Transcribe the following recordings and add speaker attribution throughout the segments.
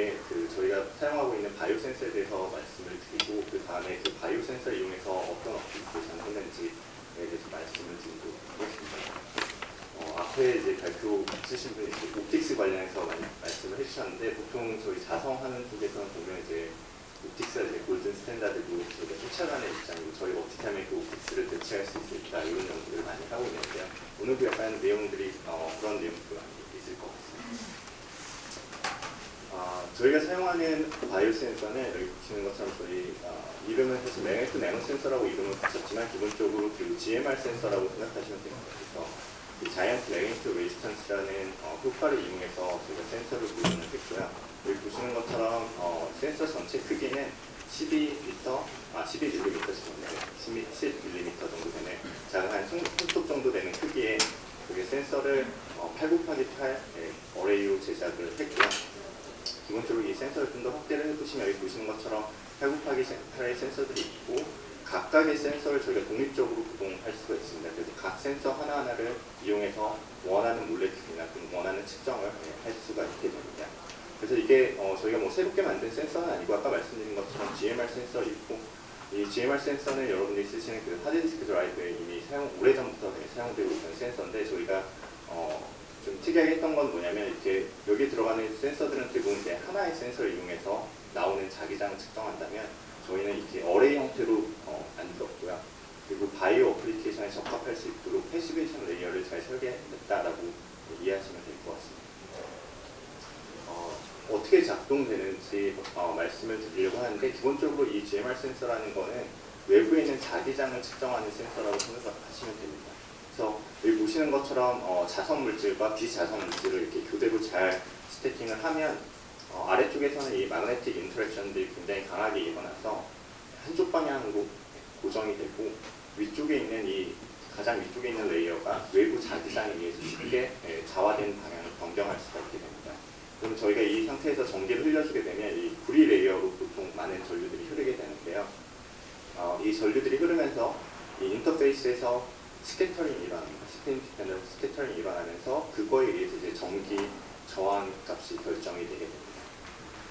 Speaker 1: 다음에 저희가 사용하고 있는 바이오 센서에 대해서 말씀을 드리고 그 다음에 그 바이오 센서를 이용해서 어떤 업데이트를 작성했는지에 대해서 말씀을 드리도록 하겠습니다. 앞에 이제 발표 있으신 분이 옵틱스 관련해서 많이 말씀을 해주셨는데 보통 저희 자성하는 쪽에서는 보면 이제 옵틱스가 이제 골든 스탠다드로 저희가 쫓아가는 입장이고 저희가 어떻게 하면 그 옵틱스를 대체할 수 있을까 이런 연구를 많이 하고 있는데요. 오늘도 약간 내용들이 그런 내용들이 많이 있을 것 같습니다. 저희가 사용하는 바이오 센서는 여기 보시는 것처럼 저희 이름은 사실 매그네틱 나노 센서라고 이름을 붙였지만 기본적으로 그 GMR 센서라고 생각하시면 됩니다. 그래서 이 자이언트 매그네틱 레지스턴스라는 효과를 이용해서 저희가 센서를 구현을 했고요. 여기 보시는 것처럼 센서 전체 크기는 12mm 정도 되는 작은 한 손톱 정도 되는 크기의 센서를 8x8 어레이로 제작을 했고요. 기본적으로 이 센서를 좀 더 확대를 해보시면 여기 보시는 것처럼 8x8의 센서들이 있고 각각의 센서를 저희가 독립적으로 구동할 수가 있습니다. 그래서 각 센서 하나하나를 이용해서 원하는 몰레큘이나 원하는 측정을 할 수가 있게 됩니다. 그래서 이게 저희가 뭐 새롭게 만든 센서는 아니고 아까 말씀드린 것처럼 GMR 센서가 있고 이 GMR 센서는 여러분들이 쓰시는 그 하드디스크 드라이브에 이미 오래전부터 사용되고 있는 센서인데 저희가 좀 특이하게 했던 건 뭐냐면 이렇게 여기에 들어가는 센서들은 대부분 이제 하나의 센서를 이용해서 나오는 자기장을 측정한다면 저희는 이렇게 어레이 형태로 만들었고요. 그리고 바이오 어플리케이션에 적합할 수 있도록 패시베이션 레이어를 잘 설계했다라고 이해하시면 될 것 같습니다. 어떻게 작동되는지 말씀을 드리려고 하는데 기본적으로 이 GMR 센서라는 거는 외부에 있는 자기장을 측정하는 센서라고 생각하시면 됩니다. 그래서 여기 보시는 것처럼 자성 물질과 비자성 물질을 이렇게 교대로 잘 스태킹을 하면 아래쪽에서는 이 마그네틱 인터랙션들이 굉장히 강하게 일어나서 한쪽 방향으로 고정이 되고 위쪽에 있는 가장 위쪽에 있는 레이어가 외부 자기장에 의해서 쉽게 자화된 방향을 변경할 수가 있게 됩니다. 그럼 저희가 이 상태에서 전기를 흘려주게 되면 이 구리 레이어로 보통 많은 전류들이 흐르게 되는데요. 이 전류들이 흐르면서 이 인터페이스에서 스캐터링이 일어납니다. 스캐터링이 일어나면서 그거에 의해서 이제 전기 저항 값이 결정이 되게 됩니다.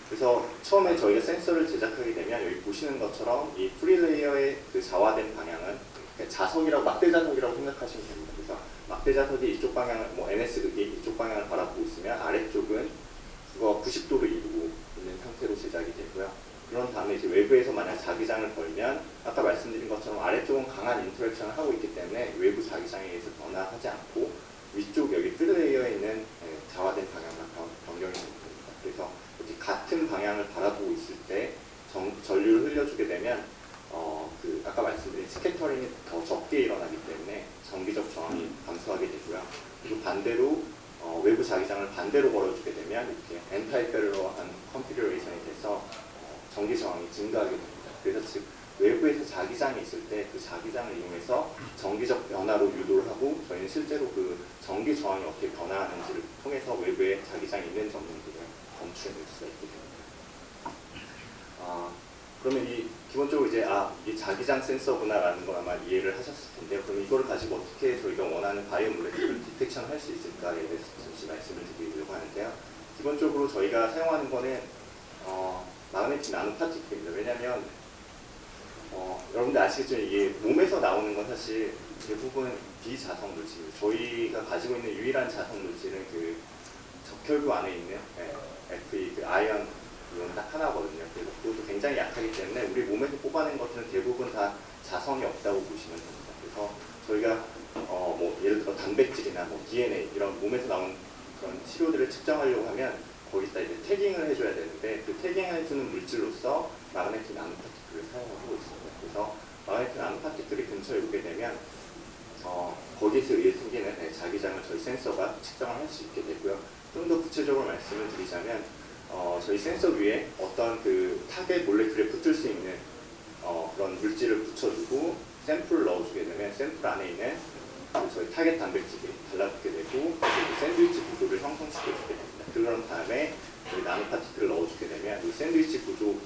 Speaker 1: 그래서 처음에 저희가 센서를 제작하게 되면 여기 보시는 것처럼 이 프리 레이어의 그 자화된 방향은 자석이라고 막대 자석이라고 생각하시면 됩니다. 그래서 막대 자석이 이쪽 방향을 NS 극이 이쪽 방향을 바라보고 있으면 아래쪽은 그거 90도로 이루고 있는 상태로 제작이 되고요. 그런 다음에 이제 외부에서 만약 자기장을 걸면 아까 말씀드린 것처럼 아래쪽은 강한 인터랙션을 하고 있기 때문에 외부 자기장에 의해서 변화하지 않고 위쪽 여기 프리 레이어에 있는 자화된 방향만 변경이 됩니다. 그래서 이렇게 같은 방향을 바라보고 있을 때 전류를 흘려주게 되면 아까 말씀드린 스캐터링이 더 적게 일어나기 때문에 전기적 저항이 감소하게 되고요. 그리고 반대로 외부 자기장을 반대로 걸어주게 되면 이렇게 엔타이 패러러한 컨피규레이션이 돼서 전기 저항이 증가하게 됩니다. 그래서 즉 외부에서 자기장이 있을 때 그 자기장을 이용해서 전기적 변화로 유도를 하고 저희는 실제로 그 전기 저항이 어떻게 변화하는지를 통해서 외부에 자기장이 있는지 없는지를 검출해 낼 수가 있게 됩니다. 그러면 기본적으로 이제 이게 자기장 센서구나라는 걸 아마 이해를 하셨을 텐데요. 그럼 이걸 가지고 어떻게 저희가 원하는 바이오 몰레큘을 디텍션 할 수 있을까에 대해서 잠시 말씀을 드리려고 하는데요. 기본적으로 저희가 사용하는 거는 마그네틱 나노 파티클입니다. 왜냐하면 여러분들 아시겠지만 이게 몸에서 나오는 건 사실 대부분 비자성 물질이에요. 저희가 가지고 있는 유일한 자성 물질은 그 적혈구 안에 있는 Fe, 그 아이언 이건 딱 하나거든요. 그래서 그것도 굉장히 약하기 때문에 우리 몸에서 뽑아낸 것들은 대부분 다 자성이 없다고 보시면 됩니다. 그래서 저희가 예를 들어 단백질이나 DNA 이런 몸에서 나온 그런 치료들을 측정하려고 하면 거기다 이제 태깅을 해줘야 되는데 그 태깅해주는 물질로서 마그네틱 나노 파티클을 사용하고 있습니다. 그래서 마그네틱 나노 파티클이 근처에 오게 되면 거기에서 의해 생기는 자기장을 저희 센서가 측정을 할 수 있게 되고요. 좀 더 구체적으로 말씀을 드리자면 저희 센서 위에 어떤 그 타겟 몰레큘에 붙을 수 있는 그런 물질을 붙여주고 샘플을 넣어주게 되면 샘플 안에 있는 저희 타겟 단백질이 달라붙게 되고 그 샌드위치 구조를 형성시켜주게 됩니다. 그런 다음에 저희 나노파티클을 넣어주게 되면 이 샌드위치 구조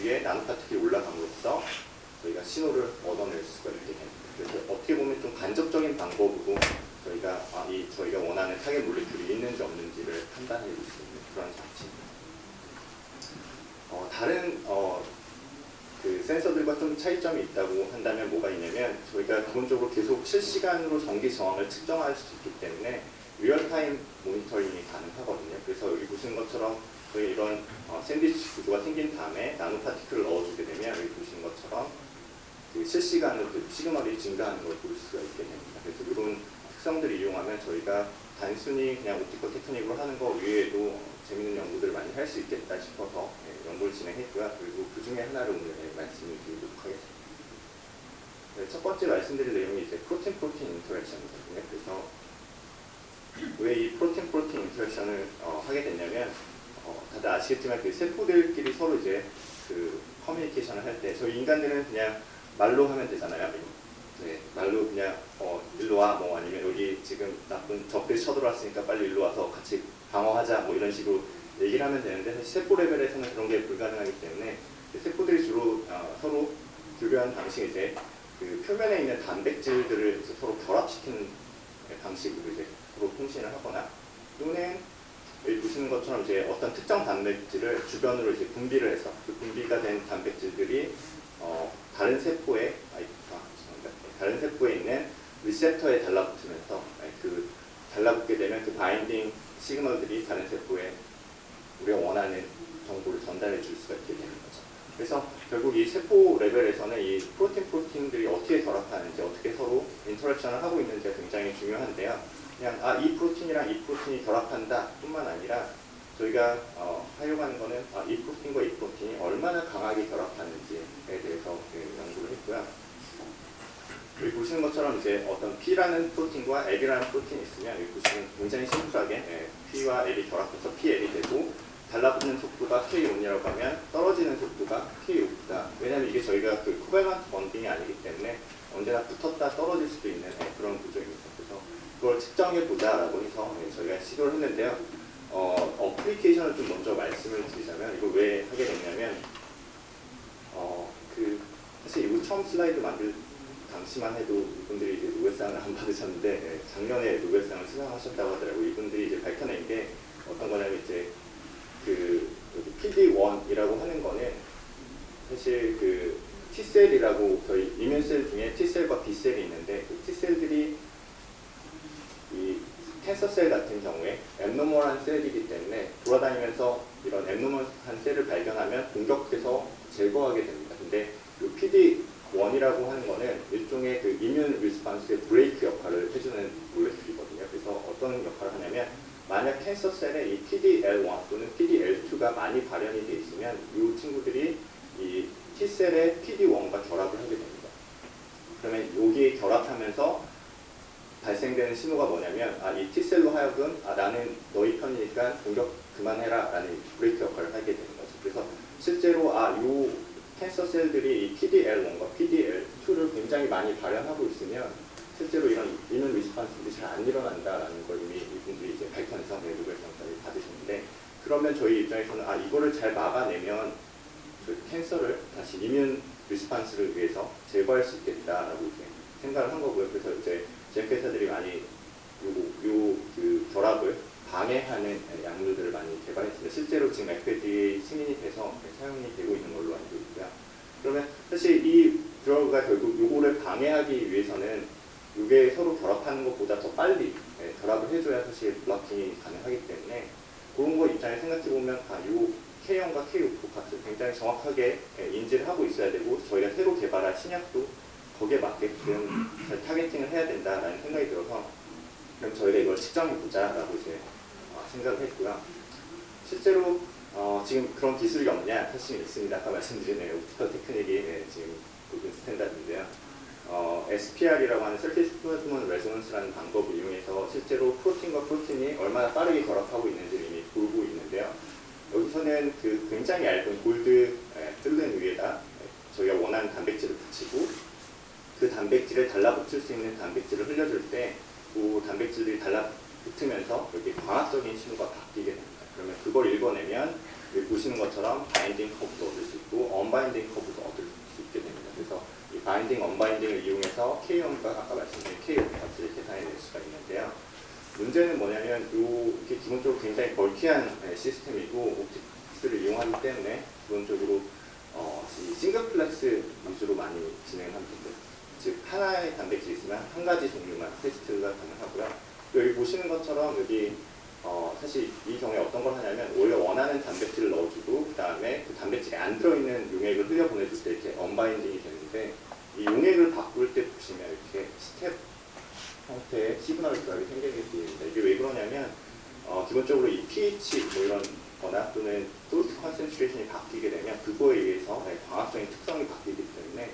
Speaker 1: 위에 나노파티클이 올라감으로써 저희가 신호를 얻어낼 수가 있게 됩니다. 그래서 어떻게 보면 좀 간접적인 방법으로 저희가 저희가 원하는 타겟 몰레큘이 있는지 없는지를 판단해 줄 수 있는 그런 장치입니다. 다른 그 센서들과 좀 차이점이 있다고 한다면 뭐가 있냐면 저희가 기본적으로 계속 실시간으로 전기 저항을 측정할 수 있기 때문에 리얼타임 모니터링이 가능하거든요. 그래서 여기 보시는 것처럼 저희 이런 샌드위치 구조가 생긴 다음에 나노 파티클을 넣어주게 되면 여기 보시는 것처럼 그 실시간으로 그 시그널이 증가하는 걸 볼 수가 있게 됩니다. 그래서 이런 특성들을 이용하면 저희가 단순히 그냥 옵티컬 테크닉으로 하는 거 외에도 재밌는 연구들을 많이 할 수 있겠다 싶어서 연구를 진행했고요. 그리고 그 중에 하나를 오늘 말씀을 드리도록 하겠습니다. 첫 번째 말씀드릴 내용이 이제 프로틴 인터랙션이거든요. 그래서 왜 이 프로틴 인터랙션을 하게 됐냐면 다들 아시겠지만 그 세포들끼리 서로 이제 그 커뮤니케이션을 할 때 저희 인간들은 그냥 말로 하면 되잖아요. 네, 말로 그냥 일로 와, 뭐 아니면 여기 지금 나쁜 적들이 쳐들어왔으니까 빨리 일로 와서 같이 방어하자, 뭐 이런 식으로 얘기를 하면 되는데 사실 세포 레벨에서는 그런 게 불가능하기 때문에 세포들이 주로 서로 교류하는 방식이 이제 그 표면에 있는 단백질들을 이제 서로 결합시키는 방식으로 이제 서로 통신을 하거나 또는 여기 보시는 것처럼 이제 어떤 특정 단백질을 주변으로 이제 분비를 해서 그 분비가 된 단백질들이 다른 세포에 있는 리셉터에 달라붙으면서 그 달라붙게 되면 그 바인딩 시그널들이 다른 세포에 우리가 원하는 정보를 전달해 줄 수가 있게 되는 거죠. 그래서 결국 이 세포 레벨에서는 이 프로틴들이 어떻게 결합하는지, 어떻게 서로 인터랙션을 하고 있는지가 굉장히 중요한데요. 그냥 이 프로틴이랑 이 프로틴이 결합한다 뿐만 아니라 저희가 하려고 하는 거는 이 프로틴과 이 프로틴이 얼마나 강하게 결합하는지에 대해서 연구를 했고요. 여기 보시는 것처럼 이제 어떤 P라는 프로틴과 L이라는 프로틴이 있으면 여기 보시면 굉장히 심플하게 P와 L이 결합해서 PL이 되고 달라붙는 속도가 K1이라고 하면 떨어지는 속도가 K5다. 왜냐하면 이게 저희가 그 코밸런트 번딩이 아니기 때문에 언제나 붙었다 떨어질 수도 있는 그런 구조입니다. 그래서 그걸 측정해 보자라고 해서 저희가 시도를 했는데요. 어플리케이션을 좀 먼저 말씀을 드리자면 이걸 왜 하게 됐냐면 사실 이거 처음 슬라이드 만들 당시만 해도 이분들이 이제 노벨상을 안 받으셨는데 작년에 노벨상을 수상하셨다고 하더라고요. 이분들이 이제 밝혀낸 게 어떤 거냐면 이제 그 PD-1이라고 하는 거는 사실 그 T셀이라고 저희 이면셀 중에 T셀과 B셀이 있는데 그 T셀들이 이 캔서셀 같은 경우에 앱노멀한 셀이기 때문에 돌아다니면서 이런 앱노멀한 셀을 발견하면 공격해서 제거하게 됩니다. 근데 이 PD-1이라고 하는 거는 일종의 그 이뮨 리스폰스의 브레이크 역할을 해주는 몰레큘이거든요. 그래서 어떤 역할을 하냐면 만약 캔서셀에 이 PD-L1 또는 PD-L2가 많이 발현이 돼 있으면 이 친구들이 이 T셀의 PD-1과 결합을 하게 됩니다. 그러면 여기에 결합하면서 발생되는 신호가 뭐냐면 이 T셀로 하여금 나는 너희 편이니까 공격 그만해라 라는 브레이크 역할을 하게 되는 거죠. 그래서 실제로 이 캔서 셀들이 이 PD-L1과 PD-L2를 굉장히 많이 발현하고 있으면 실제로 이런 이뮨 리스폰스들이 잘 안 일어난다라는 걸 이미 이분들이 이제 밝혀내서 노벨상을 받으셨는데 그러면 저희 입장에서는 이거를 잘 막아내면 캔서를 다시 이뮨 리스폰스를 위해서 제거할 수 있겠다라고 이제 생각을 한 거고요. 그래서 이제 제약회사들이 많이 그 결합을 방해하는 약물들을 많이 개발했습니다. 실제로 지금 FDA 승인이 돼서 사용이 되고 있는 걸로 알고 있고요. 그러면 사실 이 드러그가 결국 요거를 방해하기 위해서는 이게 서로 결합하는 것보다 더 빨리 결합을 해줘야 사실 블락킹이 가능하기 때문에 그런 거 입장에 생각해보면 요 K1과 K5 값을 굉장히 정확하게 인지를 하고 있어야 되고 저희가 새로 개발할 신약도 거기에 맞게끔 잘 타겟팅을 해야 된다라는 생각이 들어서 그럼 저희가 이걸 측정해보자라고 이제 생각을 했고요. 실제로 지금 그런 기술이 없냐? 사실 있습니다. 아까 말씀드린 옵티컬 테크닉이 지금 고급 스탠다드인데요. SPR이라고 하는 Surface Plasmon Resonance라는 방법을 이용해서 실제로 프로틴과 프로틴이 얼마나 빠르게 결합하고 있는지를 이미 보고 있는데요. 여기서는 그 굉장히 얇은 골드 뜰른 위에다 저희가 원하는 단백질을 붙이고 그 단백질에 달라붙을 수 있는 단백질을 흘려줄 때 그 단백질들이 달라붙으면서 이렇게 광학적인 신호가 바뀌게 됩니다. 그러면 그걸 읽어내면 여기 보시는 것처럼 바인딩 커브도 얻을 수 있고 언바인딩 커브도 얻을 수 있게 됩니다. 그래서 이 바인딩, 언바인딩을 이용해서 K1과 아까 말씀드린 K5 값을 계산해낼 수가 있는데요. 문제는 뭐냐면 이게 기본적으로 굉장히 벌키한 시스템이고 옵틱스를 이용하기 때문에 기본적으로 한 가지 종류만 테스트가 가능하고요. 여기 보시는 것처럼 여기 사실 이 경우에 어떤 걸 하냐면 원래 원하는 단백질을 넣어주고 그 다음에 그 단백질에 안 들어있는 용액을 흘려보내줄 때 이렇게 언바인딩이 되는데 이 용액을 바꿀 때 보시면 이렇게 스텝 형태의 시그널 조각이 생기게 됩니다. 이게 왜 그러냐면 기본적으로 이 pH 뭐 이런 거나 또는 솔트 컨센트레이션이 바뀌게 되면 그거에 의해서 광학적인 특성이 바뀌기 때문에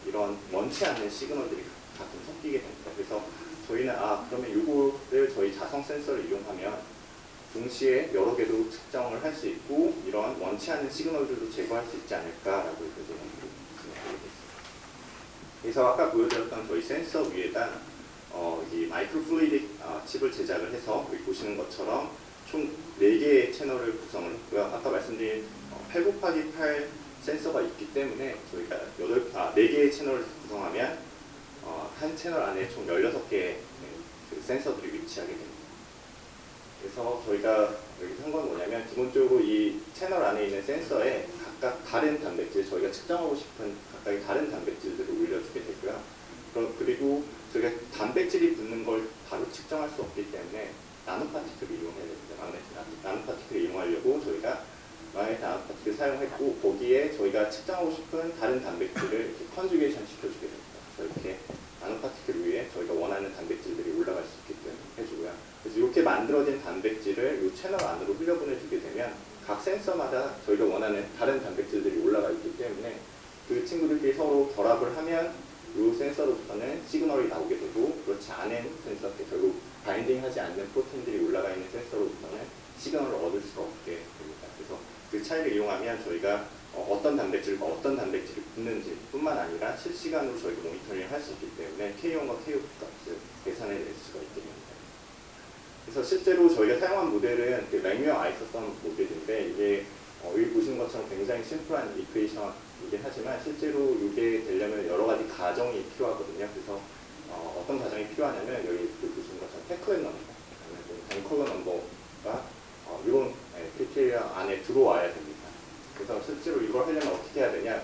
Speaker 1: 이런 원치 않는 시그널들이 가끔 섞이게 됩니다. 그래서 저희는 그러면 이거를 저희 자성 센서를 이용하면 동시에 여러 개도 측정을 할 수 있고 이런 원치 않는 시그널들도 제거할 수 있지 않을까라고 생각하게 됐습니다. 그래서 아까 보여드렸던 저희 센서 위에다 이 마이크로플루이딕 칩을 제작을 해서 여기 보시는 것처럼 총 4개의 채널을 구성을 했고요. 아까 말씀드린 8곱하기8 센서가 있기 때문에 저희가 4개의 채널을 구성하면 한 채널 안에 총 16개의 그 센서들이 위치하게 됩니다. 그래서 저희가 여기 한 건 뭐냐면 기본적으로 이 채널 안에 있는 센서에 각각 다른 단백질, 저희가 측정하고 싶은 각각의 다른 단백질들을 올려주게 되고요. 그리고 저희가 단백질이 붙는 걸 바로 측정할 수 없기 때문에 나노파티클을 이용해야 됩니다. 나노파티클을 이용하려고 저희가 마그네틱 나노파티클을 사용했고 거기에 저희가 측정하고 싶은 다른 단백질을 이렇게 컨주게이션 시켜주게 됩니다. 이렇게 나노파티클 위에 저희가 원하는 단백질들이 올라갈 수 있기 때문에 해주고요. 그래서 이렇게 만들어진 단백질을 이 채널 안으로 흘려보내주게 되면 각 센서마다 저희가 원하는 다른 단백질들이 올라가 있기 때문에 그 친구들끼리 서로 결합을 하면 이 센서로부터는 시그널이 나오게 되고 그렇지 않은 센서, 결국 바인딩하지 않는 프로틴들이 올라가 있는 센서로부터는 시그널을 얻을 수가 없게 됩니다. 그래서 그 차이를 이용하면 저희가 어떤 단백질과 어떤 단백질이 붙는지 뿐만 아니라 실시간으로 저희가 모니터링을 할 수 있기 때문에 K1과 K2 값을 계산해낼 수가 있게 됩니다. 그래서 실제로 저희가 사용한 모델은 그 맥뮤어 아이소썸 모델인데 이게 여기 보시는 것처럼 굉장히 심플한 이퀘이션이긴 하지만 실제로 이게 되려면 여러 가지 가정이 필요하거든요. 그래서 어떤 가정이 필요하냐면 여기 보시는 것처럼 테클렛 넘버, 뱅컬러 넘버가 이런 크리테리아 안에 들어와야 됩니다. 그래서 실제로 이걸 하려면 어떻게 해야 되냐?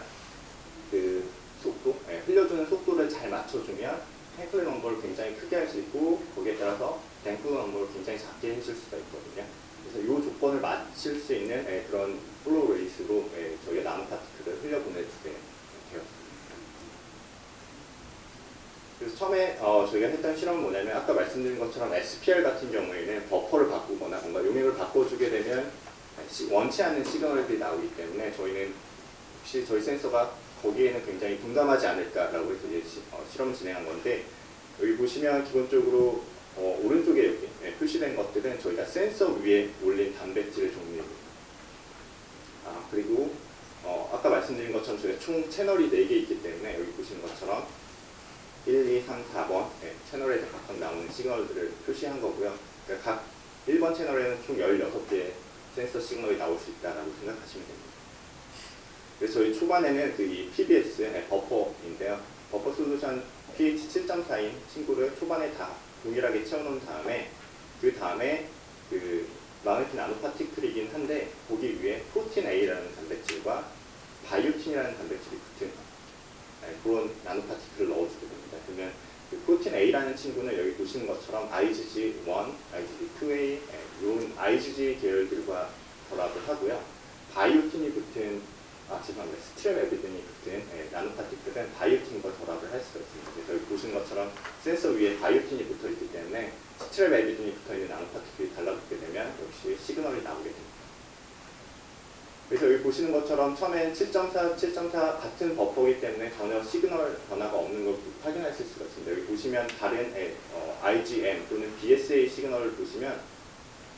Speaker 1: 그 속도, 흘려주는 속도를 잘 맞춰주면 탱클렛 넘버를 굉장히 크게 할 수 있고 거기에 따라서 뱅컬러 넘버를 굉장히 작게 해줄 수가 있거든요. 그래서 이 조건을 맞출 수 있는 그런 플로우 레이스로 저희가 나노파티클을 흘려보내주게 되었습니다. 그래서 처음에 저희가 했던 실험은 뭐냐면 아까 말씀드린 것처럼 SPR 같은 경우에는 버퍼를 바꾸거나 뭔가 용액을 바꿔주게 되면 원치 않는 시그널들이 나오기 때문에 저희는 혹시 저희 센서가 거기에는 굉장히 둔감하지 않을까라고 해서 이제 실험을 진행한 건데 여기 보시면 기본적으로 오른쪽에 여기 표시된 것들은 저희가 센서 위에 올린 단백질의 종류입니다. 그리고 아까 말씀드린 것처럼 저희가 총 채널이 4개 있기 때문에 여기 보시는 것처럼 1, 2, 3, 4번 채널에 각각 나오는 시그널들을 표시한 거고요. 그러니까 각 1번 채널에는 총 16개의 센서 시그널이 나올 수 있다라고 생각하시면 됩니다. 그래서 저희 초반에는 이 PBS 버퍼인데요. 버퍼 솔루션 pH 7.4인 친구를 초반에 다 동일하게 채워놓은 다음에 그 다음에 그 마그네틱 나노파티클이긴 한데 거기 위에 프로틴 A라는 단백질과 바이오틴이라는 단백질이 붙은 그런 나노파티클을 넣어주게 됩니다. 그러면 그 프로틴 A라는 친구는 여기 보시는 것처럼 IgG1, IgG2A 이런 IgG 계열들과 결합을 하고요. 바이오틴이 붙은 죄송합니다. 스트랩 에비든이 붙은 나노파티클은 바이오틴과 결합을 할 수가 있습니다. 그래서 여기 보시는 것처럼 센서 위에 바이오틴이 붙어 있기 때문에 스트랩 에비든이 붙어 있는 나노파티클이 달라붙게 되면 역시 시그널이 나오게 됩니다. 그래서 여기 보시는 것처럼 처음엔 7.4, 7.4 같은 버퍼이기 때문에 전혀 시그널 변화가 없는 걸 확인하실 수가 있습니다. 여기 보시면 다른 IgM 또는 BSA 시그널을 보시면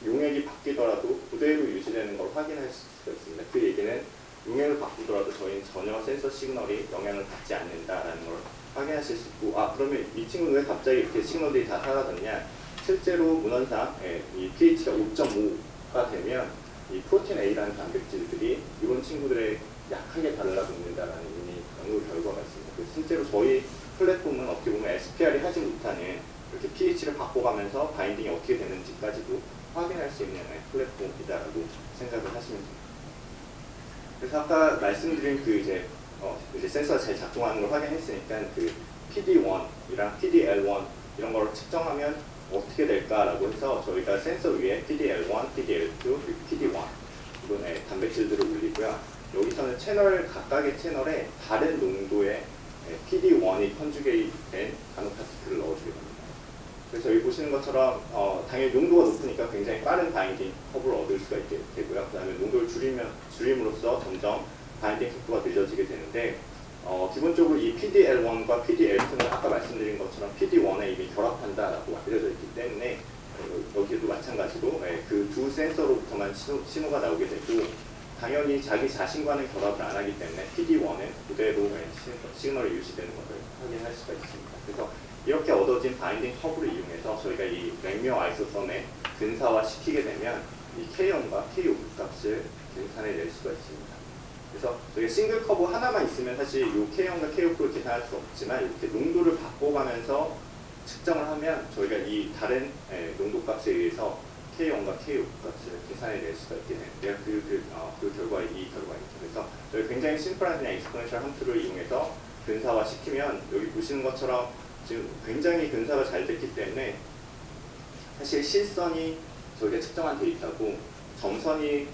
Speaker 1: 용액이 바뀌더라도 그대로 유지되는 걸 확인할 수가 있습니다. 그 얘기는 용액을 바꾸더라도 저희는 전혀 센서 시그널이 영향을 받지 않는다라는 걸 확인하실 수 있고 그러면 이 친구는 왜 갑자기 이렇게 시그널들이 다 사라졌냐? 실제로 문헌상 이 pH가 5.5가 되면 이 프로틴 A라는 단백질들이 이런 친구들의 약하게 달라붙는다라는 이미 연구 결과가 있습니다. 그래서 실제로 저희 플랫폼은 어떻게 보면 SPR이 하지 못하는 이렇게 pH를 바꿔가면서 바인딩이 어떻게 되는지까지도 확인할 수 있는 플랫폼이다라고 생각을 하시면 됩니다. 그래서 아까 말씀드린 그 이제 센서가 잘 작동하는 걸 확인했으니까 그 PD1이랑 PDL1 이런 걸 측정하면 어떻게 될까라고 해서 저희가 센서 위에 PDL1, PDL2, PD1 이런 단백질들을 올리고요. 여기서는 각각의 채널에 다른 농도의 PD1이 컨주게이트된 나노파티클을 넣어주게 됩니다. 그래서 여기 보시는 것처럼 당연히 농도가 높으니까 굉장히 빠른 바인딩 커브를 얻을 수가 있게 되고요. 그 다음에 농도를 줄임으로써 점점 바인딩 속도가 늦어지게 되는데 기본적으로 이 PDL1과 PDL2는 아까 말씀드린 것처럼 PD1에 이미 결합한다라고 알려져 있기 때문에 여기도 마찬가지로 그 두 센서로부터만 신호가 나오게 되고 당연히 자기 자신과는 결합을 안 하기 때문에 PD1은 그대로 시그널이 유지되는 것을 확인할 수가 있습니다. 그래서 이렇게 얻어진 바인딩 커브를 이용해서 저희가 이 맥묘 아이소섬에 근사화시키게 되면 이 K1과 K5 값을 계산해낼 수가 있습니다. 그래서 저희가 싱글 커브 하나만 있으면 사실 이 K1과 K5를 계산할 수 없지만 이렇게 농도를 바꿔가면서 측정을 하면 저희가 이 다른 농도 값에 의해서 K1과 K5 값을 계산해낼 수가 있게 되는데요. 그 결과가 이 결과입니다. 그래서 저희 굉장히 심플한 그냥 익스포넨셜 함수를 이용해서 근사화시키면 여기 보시는 것처럼 지금 굉장히 근사가 잘 됐기 때문에 사실 실선이 저희가 측정한 데이터고 점선이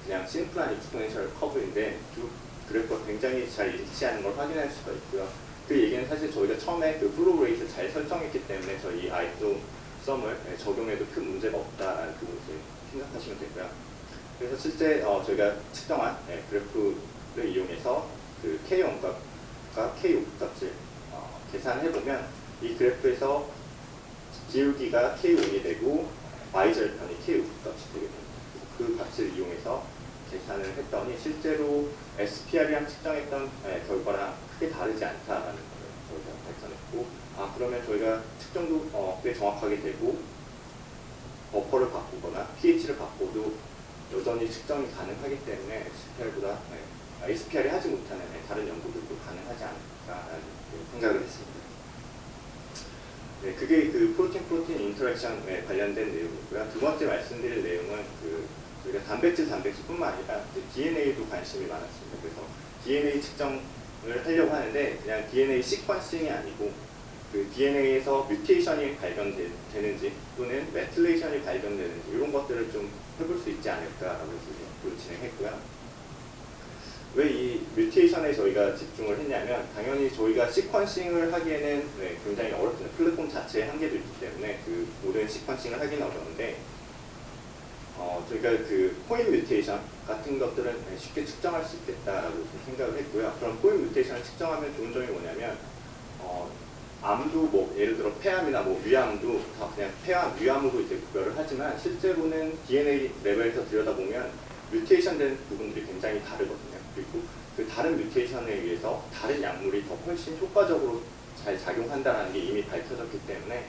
Speaker 1: 그냥 심플한 익스포넨셜 커브인데 두 그래프가 굉장히 잘 일치하는 걸 확인할 수가 있고요. 그 얘기는 사실 저희가 처음에 그 플로우 레이트 잘 설정했기 때문에 저희 아이소섬을 적용해도 큰 문제가 없다라는 부분을 생각하시면 되고요. 그래서 실제 저희가 측정한 그래프를 이용해서 그 K1 값과 K5 값을 계산해보면 이 그래프에서 기울기가 K1이 되고 Y절편이 K5 값이 되게 됩니다. 그 값을 이용해서 계산을 했더니 실제로 SPR이랑 측정했던 결과랑 크게 다르지 않다라는 걸 저희가 발견했고 그러면 저희가 측정도 꽤 정확하게 되고 버퍼를 바꾸거나 pH를 바꿔도 여전히 측정이 가능하기 때문에 SPR이 하지 못하는 다른 연구들도 가능하지 않을까라는 생각을 했습니다. 네, 그게 그 프로틴 인터랙션에 관련된 내용이고요. 두 번째 말씀드릴 내용은 저희가 단백질뿐만 아니라 DNA도 관심이 많았습니다. 그래서 DNA 측정을 하려고 하는데 그냥 DNA 시퀀싱이 아니고 그 DNA에서 뮤테이션이 발견되는지 또는 메틸레이션이 발견되는지 이런 것들을 좀 해볼 수 있지 않을까라고 해서 연구를 진행했고요. 왜 이 뮤테이션에 저희가 집중을 했냐면 당연히 저희가 시퀀싱을 하기에는 굉장히 어렵습니다. 플랫폼 자체의 한계도 있기 때문에 그 모든 시퀀싱을 하기는 어려운데 저희가 그 포인 뮤테이션 같은 것들은 쉽게 측정할 수 있겠다라고 생각을 했고요. 그럼 포인 뮤테이션을 측정하면 좋은 점이 뭐냐면 암도 예를 들어 폐암이나 위암도 다 그냥 폐암, 위암으로 이제 구별을 하지만 실제로는 DNA 레벨에서 들여다보면 뮤테이션 된 부분들이 굉장히 다르거든요. 그리고 그 다른 뮤테이션에 의해서 다른 약물이 더 훨씬 효과적으로 잘 작용한다는 게 이미 밝혀졌기 때문에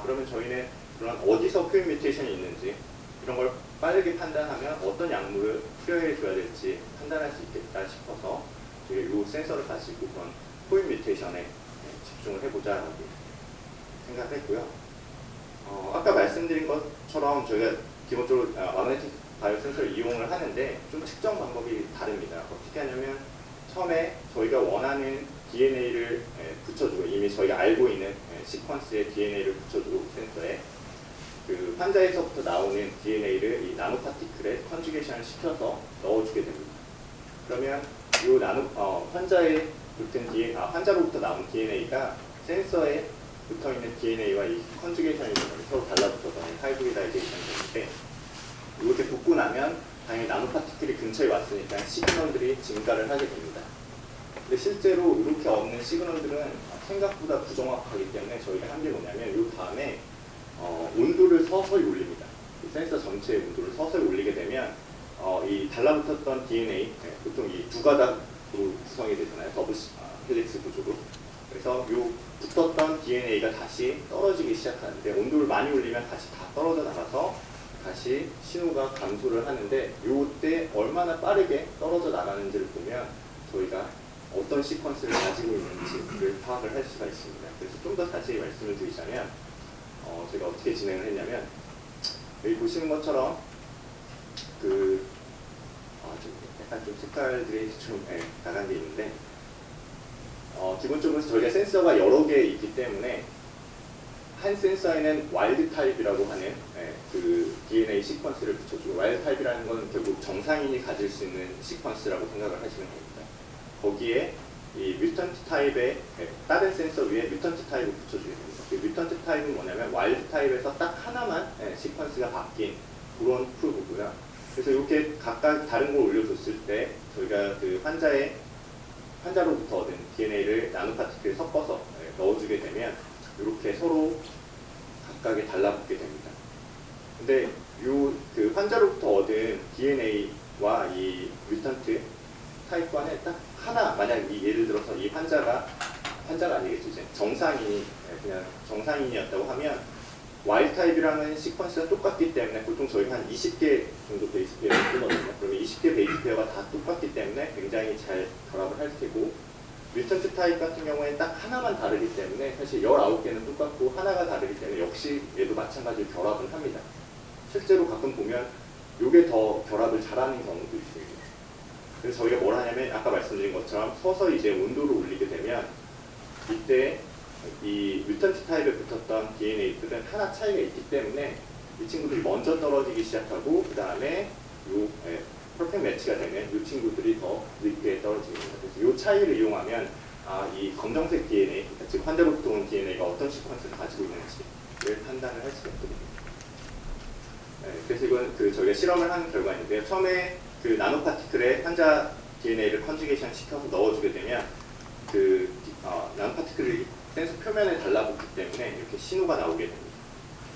Speaker 1: 그러면 저희는 그런 어디서 포인 뮤테이션이 있는지 이런 걸 빠르게 판단하면 어떤 약물을 투여해 줘야 될지 판단할 수 있겠다 싶어서 저희가 이 센서를 가지고 그런 포인 뮤테이션에 집중을 해보자라고 생각했고요. 아까 말씀드린 것처럼 저희가 기본적으로 마그네틱 바이오 센서를 이용을 하는데 좀 측정 방법이 다릅니다. 어떻게 하냐면 처음에 저희가 원하는 DNA를 붙여주고 이미 저희가 알고 있는 시퀀스의 DNA를 붙여주고 센서에 그 환자에서부터 나오는 DNA를 이 나노파티클에 컨주게이션을 시켜서 넣어주게 됩니다. 그러면 이 환자에 붙은 환자로부터 나온 DNA가 센서에 붙어있는 DNA와 이 컨주게이션이 서로 달라붙어서 하이브리다이제이션이 되는데 이렇게 붙고 나면 당연히 나노파티클이 근처에 왔으니까 시그널들이 증가를 하게 됩니다. 근데 실제로 이렇게 얻는 시그널들은 생각보다 부정확하기 때문에 저희가 한 게 뭐냐면 이 다음에 온도를 서서히 올립니다. 이 센서 전체의 온도를 서서히 올리게 되면 이 달라붙었던 DNA, 보통 이 두 가닥으로 구성이 되잖아요. 더블 헬릭스 구조로. 그래서 이 붙었던 DNA가 다시 떨어지기 시작하는데 온도를 많이 올리면 다시 다 떨어져 나가서 다시 신호가 감소를 하는데 이때 얼마나 빠르게 떨어져 나가는지를 보면 저희가 어떤 시퀀스를 가지고 있는지를 파악을 할 수가 있습니다. 그래서 좀 더 자세히 말씀을 드리자면 제가 어떻게 진행을 했냐면 여기 보시는 것처럼 약간 좀 색깔들이 좀 나간 게 있는데 기본적으로 저희가 센서가 여러 개 있기 때문에 한 센서에는 와일드 타입이라고 하는 그 DNA 시퀀스를 붙여주고, 와일드 타입이라는 건 결국 정상인이 가질 수 있는 시퀀스라고 생각을 하시면 됩니다. 거기에 이 뮤턴트 타입의 다른 센서 위에 뮤턴트 타입을 붙여주게 됩니다. 그 뮤턴트 타입은 뭐냐면 와일드 타입에서 딱 하나만 시퀀스가 바뀐 그런 프로브고요. 그래서 이렇게 각각 다른 걸 올려줬을 때 저희가 그 환자로부터 얻은 DNA를 나노파티클에 섞어서 넣어주게 되면 이렇게 서로 각각에 달라붙게 됩니다. 근데 그 환자로부터 얻은 DNA와 이 뮤턴트 타입과는 딱 하나, 만약 예를 들어서 이 환자가 아니겠죠, 이제 정상인이 그냥 정상인이었다고 하면 와일드 타입이랑은 시퀀스가 똑같기 때문에 보통 저희 한 20개 정도 베이스 페어를 쓰거든요. 그러면 20개 베이스 페어가 다 똑같기 때문에 굉장히 잘 결합을 할 테고, 뮤턴트 타입 같은 경우에는 딱 하나만 다르기 때문에 사실 19개는 똑같고 하나가 다르기 때문에 역시 얘도 마찬가지로 결합을 합니다. 실제로 가끔 보면 이게 더 결합을 잘하는 경우도 있어요. 그래서 저희가 뭘 하냐면 아까 말씀드린 것처럼 서서히 이제 온도를 올리게 되면 이때 이 뮤턴트 타입에 붙었던 DNA들은 하나 차이가 있기 때문에 이 친구들이 먼저 떨어지기 시작하고 그 다음에 요 퍼펙트 매치가 되면 이 친구들이 더 늦게 떨어지게 됩니다. 그래서 이 차이를 이용하면 이 검정색 DNA, 그러니까 즉 환자로부터 온 DNA가 어떤 시퀀스를 가지고 있는지를 판단을 할 수가 있거든요. 그래서 이건 저희가 실험을 한 결과인데요. 처음에 그 나노파티클에 환자 DNA를 컨주게이션 시켜서 넣어주게 되면 그 나노파티클이 센서 표면에 달라붙기 때문에 이렇게 신호가 나오게 됩니다.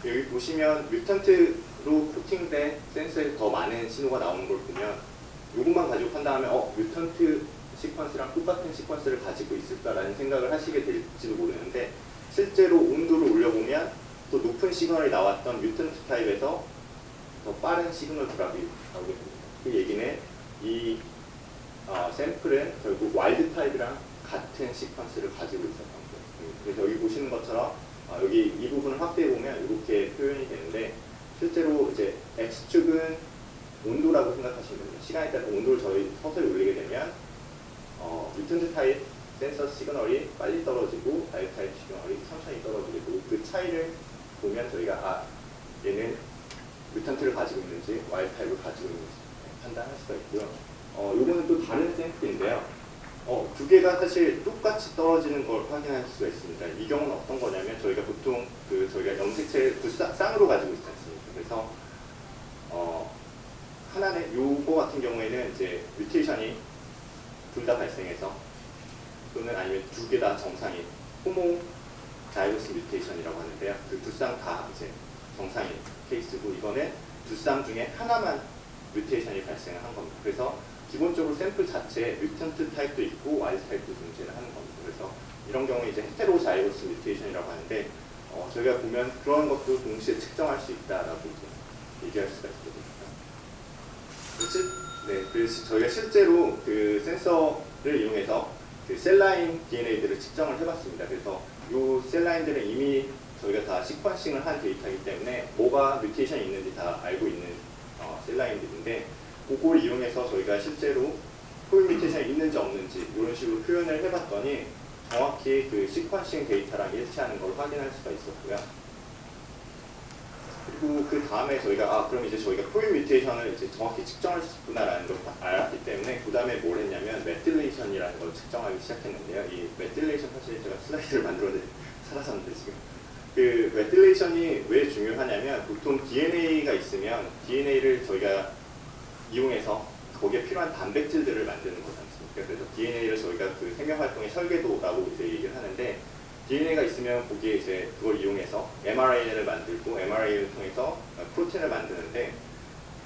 Speaker 1: 여기 보시면 뮤턴트로 코팅된 센서에 더 많은 신호가 나오는 걸 보면 이것만 가지고 판단하면 뮤턴트 시퀀스랑 똑같은 시퀀스를 가지고 있을까라는 생각을 하시게 될지도 모르는데, 실제로 온도를 올려보면 또 높은 시그널이 나왔던 뮤턴트 타입에서 더 빠른 시그널 드랍이 나오게 됩니다. 그 얘기는 이 샘플은 결국 와일드 타입이랑 같은 시퀀스를 가지고 있었던 거예요. 그래서 여기 보시는 것처럼 여기 이 부분을 확대해 보면 이렇게 표현이 되는데, 실제로 이제 X축은 온도라고 생각하시면 됩니다. 시간에 따라 온도를 저희 서서히 올리게 되면 뮤턴트 타입 센서 시그널이 빨리 떨어지고 와일드 타입 시그널이 천천히 떨어지게 되고, 그 차이를 보면 저희가 얘는 뮤턴트를 가지고 있는지 와일드 타입을 가지고 있는지 판단할 수가 있고요. 요거는 또 다른 샘플인데요. 두 개가 사실 똑같이 떨어지는 걸 확인할 수가 있습니다. 이 경우는 어떤 거냐면 저희가 보통 저희가 염색체를 쌍으로 가지고 있지 않습니까? 그래서 하나는 요거 같은 경우에는 이제 뮤테이션이 둘 다 발생해서, 또는 아니면 두 개 다 정상인 호모 자이고스 뮤테이션이라고 하는데요. 그 두 쌍 다 이제 정상인 케이스고, 이거는 두 쌍 중에 하나만 뮤테이션이 발생을 한 겁니다. 그래서 기본적으로 샘플 자체에 뮤턴트 타입도 있고 와일드 타입도 존재를 하는 겁니다. 그래서 이런 경우에 이제 헤테로 자이고스 뮤테이션이라고 하는데, 저희가 보면 그런 것도 동시에 측정할 수 있다라고 이제 얘기할 수가 있거든요. 그래서 저희가 실제로 그 센서를 이용해서 그 셀라인 DNA들을 측정을 해봤습니다. 그래서 이 셀라인들은 이미 저희가 다 시퀀싱을 한 데이터이기 때문에 뭐가 뮤테이션이 있는지 다 알고 있는 셀라인들인데, 그걸 이용해서 저희가 실제로 포인 뮤테이션이 있는지 없는지 이런 식으로 표현을 해봤더니 정확히 그 시퀀싱 데이터랑 일치하는 걸 확인할 수가 있었고요. 그리고 그 다음에 저희가 그럼 이제 저희가 포인 뮤테이션을 이제 정확히 측정할 수 있구나라는 걸 알았기 때문에 그 다음에 뭘 했냐면 메틸레이션이라는 걸 측정하기 시작했는데요. 이 메틸레이션, 사실 제가 슬라이드를 만들었는데 사라졌는데 지금. 그 메틸레이션이 왜 중요하냐면, 보통 DNA가 있으면 DNA를 저희가 이용해서 거기에 필요한 단백질들을 만드는 거지 않습니까? 그래서 DNA를 저희가 그 생명활동의 설계도라고 이제 얘기를 하는데, DNA가 있으면 거기에 이제 그걸 이용해서 mRNA를 만들고 mRNA를 통해서 프로틴을 만드는데,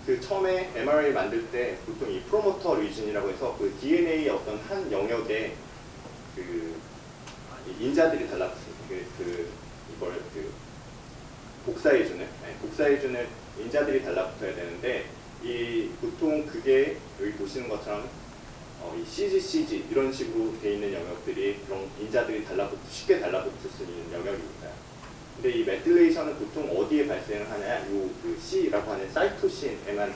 Speaker 1: 그 처음에 mRNA를 만들 때 보통 이 프로모터 리진이라고 해서 그 DNA의 어떤 한 영역에 그 인자들이 달라붙습니다. 이걸 복사해주는 인자들이 달라붙어야 되는데, 보통 그게 여기 보시는 것처럼 이 CG 이런 식으로 돼 있는 영역들이 그런 인자들이 쉽게 달라붙을 수 있는 영역입니다. 근데 이 메틸레이션은 보통 어디에 발생을 하냐? 그 C라고 하는 사이토신에만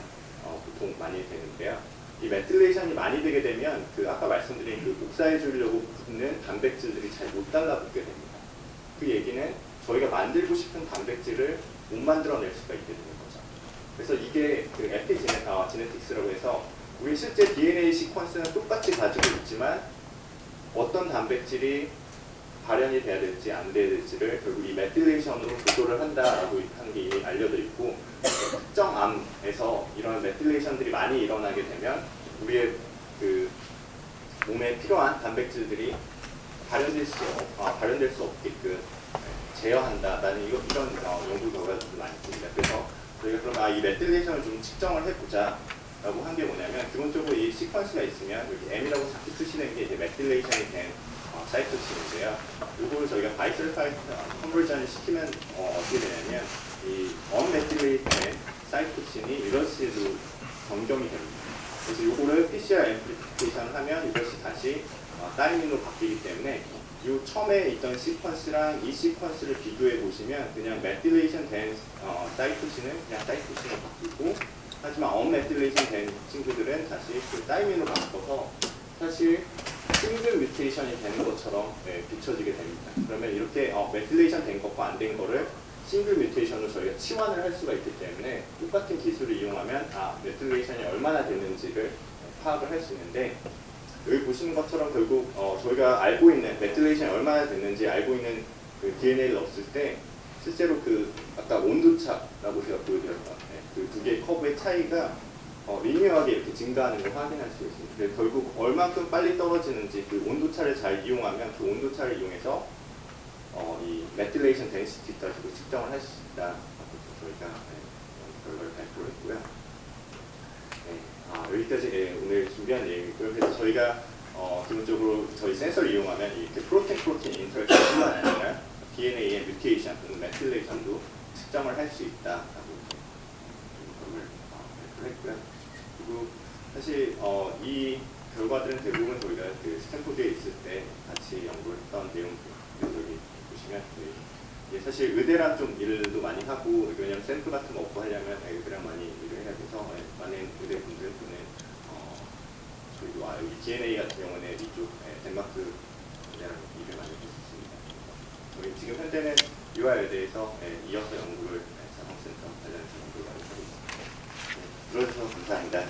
Speaker 1: 보통 많이 되는데요. 이 메틸레이션이 많이 되게 되면 그 아까 말씀드린 그 복사해 주려고 붙는 단백질들이 잘 못 달라붙게 됩니다. 그 얘기는 저희가 만들고 싶은 단백질을 못 만들어낼 수가 있게 되는 거죠. 그래서 이게 그 에피지네틱스라고 해서 우리 실제 DNA 시퀀스는 똑같이 가지고 있지만 어떤 단백질이 발현이 돼야 될지 안 돼야 될지를 결국 이 메틸레이션으로 조절을 한다라고 하는 게 이미 알려져 있고, 특정 암에서 이런 메틸레이션들이 많이 일어나게 되면 우리의 그 몸에 필요한 단백질들이 발현될 수 없게끔 제어한다라는 이런 연구 결과들도 많이 있습니다. 그래서 저희가 그럼 이 메틸레이션을 좀 측정을 해보자 라고 한 게 뭐냐면, 기본적으로 이 시퀀스가 있으면 여기 M이라고 작게 표시된 게 이제 메틸레이션이 된 사이토신인데요. 이걸 저희가 바이설파이트 컨버전을 시키면 어떻게 되냐면 이 언메틸레이트된 사이토신이 이런 식으로 변경이 됩니다. 그래서 이거를 PCR 앰플리피케이션 하면 이것이 다시 다이민으로 바뀌기 때문에 이 처음에 있던 시퀀스랑 이 시퀀스를 비교해 보시면 그냥 메틸레이션 된 사이토신은 그냥 사이토신으로 바뀌고, 하지만 언메틸레이션 된 친구들은 다시 그 다이민으로 바꿔서 사실 싱글 뮤테이션이 되는 것처럼 비춰지게 됩니다. 그러면 이렇게 메틸레이션 된 것과 안 된 거를 싱글 뮤테이션으로 저희가 치환을 할 수가 있기 때문에 똑같은 기술을 이용하면 메틸레이션이 얼마나 되는지를 파악을 할 수 있는데, 여기 보시는 것처럼 결국 저희가 알고 있는 메틸레이션이 얼마나 됐는지 알고 있는 그 DNA를 넣었을 때 실제로 그 아까 온도차라고 제가 보여드렸던 그 두 개의 커브의 차이가 리니어하게 이렇게 증가하는 걸 확인할 수 있습니다. 그래서 결국 얼만큼 빨리 떨어지는지 그 온도차를 잘 이용하면 그 온도차를 이용해서 이 메틸레이션 덴시티까지도 측정을 할 수 있다. 저희가 결과를 발표했고요. 여기까지 오늘 준비한 내용이고요. 그래서 저희가 기본적으로 저희 센서를 이용하면 이렇게 프로틴 인터랙션뿐만 아니라 DNA의 뮤테이션 또는 메틸레이션도 측정을 할 수 있다라고 했고요. 그리고 사실 이 결과들은 대부분 저희가 그 스탠포드에 있을 때 같이 연구를 했던 내용들 여기 보시면 이게 사실 의대랑 좀 일도 많이 하고, 왜냐면 샘플 같은 거 없고 하려면 의대랑 많이 일을 해야 돼서 많은 의대 분들 또는 저희도 여기 DNA 같은 경우는 이쪽 덴마크 의대랑 일을 많이 했었습니다. 저희 지금 현재는 유아의대에서 이어서 연구를 산업센터 관련해서 연구를 많이 하고 있습니다. 들어주셔서 감사합니다.